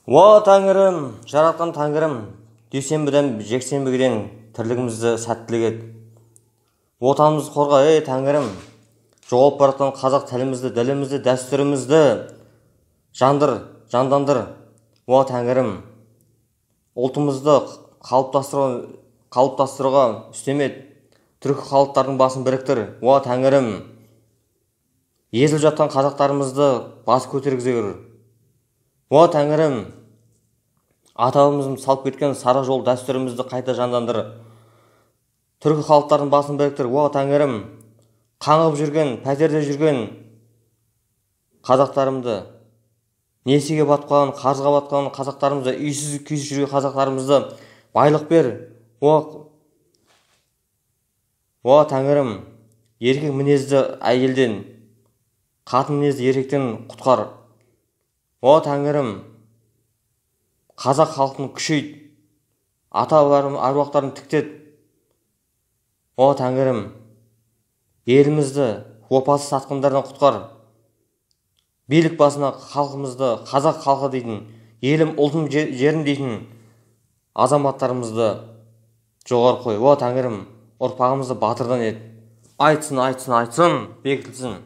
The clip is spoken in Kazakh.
Уа Тәңірім, жаратқан Тәңірім, дүйсенбіден жексенбіге дейін тірлігімізді сәттілік ет. Отанымызды қорға, Тәңірім, жоғалып бара жатқан қазақ тілімізді, ділімізді, дәстүрімізді жандандыр. Уа Тәңірім, ұлтымызды қалыптастыруға үстем ет. Түркі халықтардың басын біріктір. Уа Тәңірім, езіліп жатқан қазақтарымызды бас көтергізе көр. Уа Тәңірім, атауымыздың салып кеткен сара жол дәстүрімізді қайта жандандыр. Түркі халықтардың басын біріктір. Уа Тәңірім, қаңғып жүрген, пәтерде жүрген қазақтарымды, несиеге батып қалған, қарызға батып қалған қазақтарымызды, үйсіз күйсіз жүрген қазақтарымызды байлық бер. Уа Тәңірім, еркек мінезді әйелден, қатын мінезді еркектен құтқар. Уа Тәңірім, қазақ халқын күшейт, ата әруақтарын тіктет. Уа Тәңірім, елімізді опасыз сатқындардан құтқар. Билік басына халқымызды, қазақ халқы дейтін, елім, ұлтым, жерім дейтін азаматтарымызды жоғары қой. Уа Тәңірім, ұрпағымызды батырдан ет. Айтсын, бекітілсін.